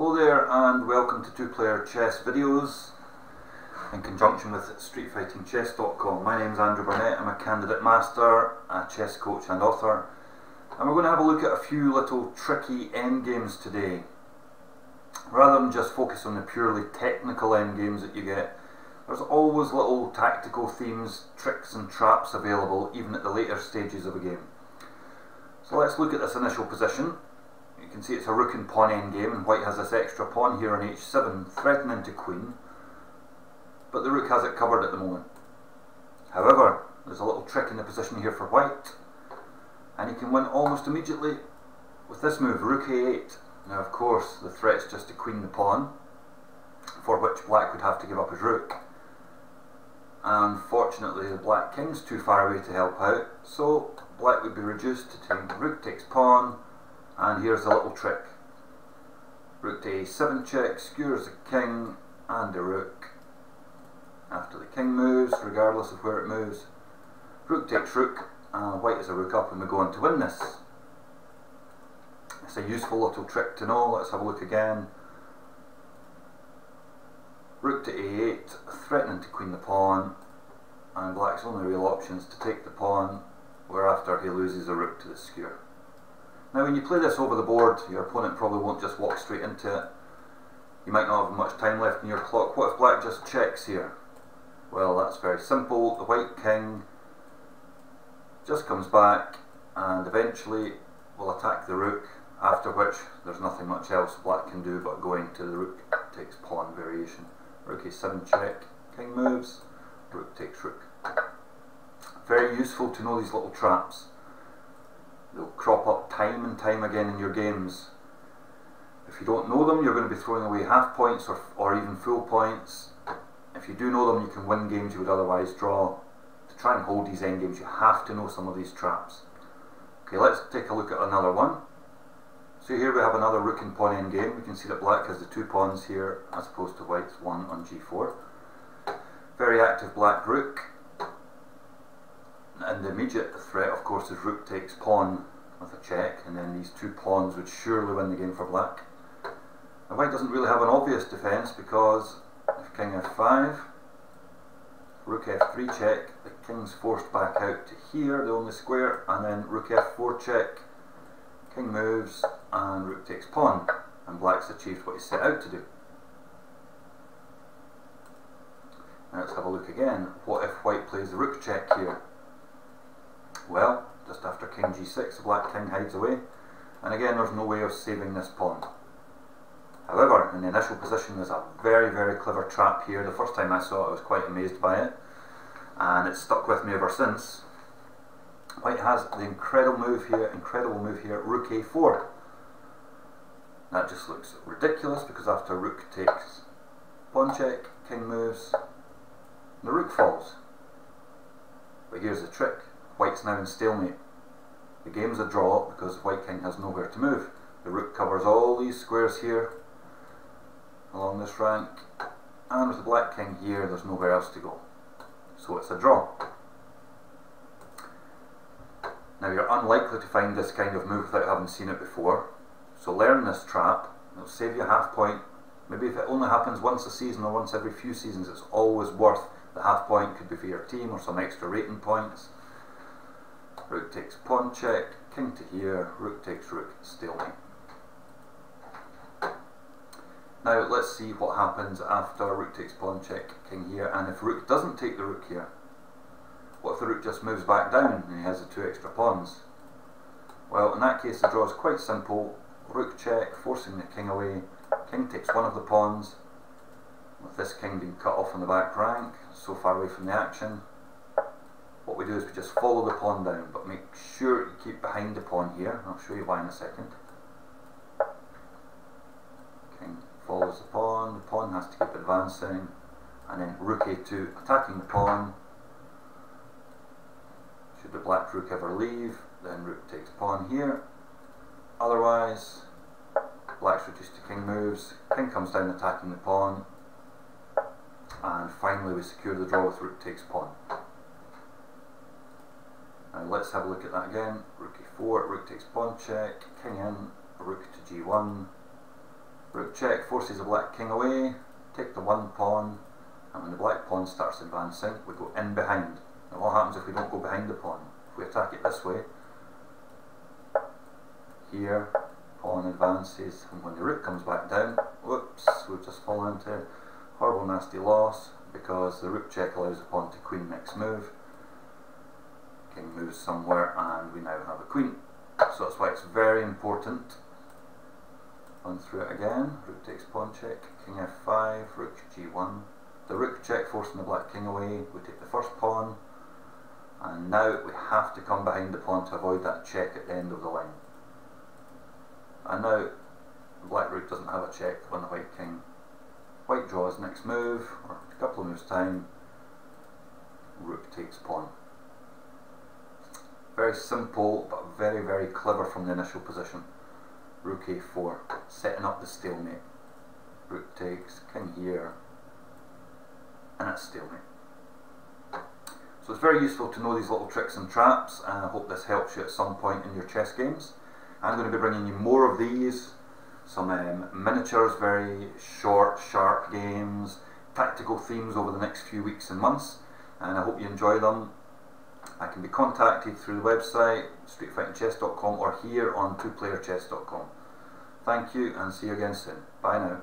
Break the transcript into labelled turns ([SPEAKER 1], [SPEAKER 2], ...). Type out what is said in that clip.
[SPEAKER 1] Hello there and welcome to two-player chess videos in conjunction with Streetfighting Chess.com. My name is Andrew Burnett. I'm a candidate master, a chess coach and author, and we're going to have a look at a few little tricky endgames today. Rather than just focus on the purely technical endgames that you get, there's always little tactical themes, tricks and traps available even at the later stages of a game. So let's look at this initial position. You can see it's a rook and pawn endgame, and white has this extra pawn here on h7 threatening to queen, but the rook has it covered at the moment. However, there's a little trick in the position here for white, and he can win almost immediately with this move, rook a8. Now of course the threat's just to queen the pawn, for which black would have to give up his rook. Unfortunately the black king's too far away to help out, so black would be reduced to take rook takes pawn. And here's a little trick. Rook to a7 check, skewers the king and the rook. After the king moves, regardless of where it moves, rook takes rook, and white is a rook up, and we go on to win this. It's a useful little trick to know. Let's have a look again. Rook to a8, threatening to queen the pawn, and black's only real option is to take the pawn, whereafter he loses a rook to the skewer. Now when you play this over the board, your opponent probably won't just walk straight into it. You might not have much time left in your clock. What if black just checks here? Well, that's very simple. The white king just comes back and eventually will attack the rook, after which there's nothing much else black can do but going to the rook takes pawn variation. Rook a7 check, king moves, rook takes rook. Very useful to know these little traps. They'll crop up time and time again in your games. If you don't know them, you're going to be throwing away half points or even full points. If you do know them, you can win games you would otherwise draw. To try and hold these endgames, you have to know some of these traps. Okay, let's take a look at another one. So here we have another rook and pawn endgame. We can see that black has the two pawns here as opposed to white's one on g4. Very active black rook. And the immediate threat, of course, is rook takes pawn with a check, and then these two pawns would surely win the game for black. Now white doesn't really have an obvious defence, because if king f5, rook f3 check, the king's forced back out to here, the only square, and then rook f4 check, king moves, and rook takes pawn, and black's achieved what he set out to do. Now let's have a look again. What if white plays the rook check here? Well, just after king g6, the black king hides away, and again there's no way of saving this pawn. However, in the initial position there's a very, very clever trap here. The first time I saw it I was quite amazed by it, and it's stuck with me ever since. White has the incredible move here, rook a4. That just looks ridiculous, because after rook takes pawn check, king moves, the rook falls. But here's the trick. White's now in stalemate. The game's a draw because white king has nowhere to move. The rook covers all these squares here along this rank, and with the black king here there's nowhere else to go. So it's a draw. Now you're unlikely to find this kind of move without having seen it before, so learn this trap. It'll save you a half point. Maybe if it only happens once a season or once every few seasons, it's always worth the half point. Could be for your team or some extra rating points. Rook takes pawn check, king to here, rook takes rook, stalemate. Now let's see what happens after rook takes pawn check, king here, and if rook doesn't take the rook here. What if the rook just moves back down and he has the two extra pawns? Well, in that case the draw is quite simple. Rook check, forcing the king away, king takes one of the pawns, with this king being cut off on the back rank, so far away from the action. What we do is we just follow the pawn down, but make sure you keep behind the pawn here. I'll show you why in a second. King follows the pawn has to keep advancing, and then rook a2 attacking the pawn. Should the black rook ever leave, then rook takes pawn here. Otherwise, black's reduced to king moves, king comes down attacking the pawn, and finally we secure the draw with rook takes pawn. Now let's have a look at that again. Rook e4, rook takes pawn check, king in, rook to g1, Rook check forces the black king away, take the one pawn, and when the black pawn starts advancing, we go in behind. Now what happens if we don't go behind the pawn? If we attack it this way, here, pawn advances, and when the rook comes back down, whoops, we've just fallen into horrible nasty loss, because the rook check allows the pawn to queen next move. King moves somewhere, and we now have a queen. So that's why it's very important. Run through it again. Rook takes pawn check, king f5, rook g1. The rook check forcing the black king away, we take the first pawn, and now we have to come behind the pawn to avoid that check at the end of the line. And now the black rook doesn't have a check on the white king. White draws next move, or a couple of moves time, rook takes pawn. Very simple, but very, very clever from the initial position. Rook a4, setting up the stalemate. Rook takes, king here, and it's stalemate. So it's very useful to know these little tricks and traps, and I hope this helps you at some point in your chess games. I'm going to be bringing you more of these, some miniatures, very short, sharp games, tactical themes over the next few weeks and months, and I hope you enjoy them. I can be contacted through the website streetfightingchess.com or here on twoplayerchess.com. Thank you, and see you again soon. Bye now.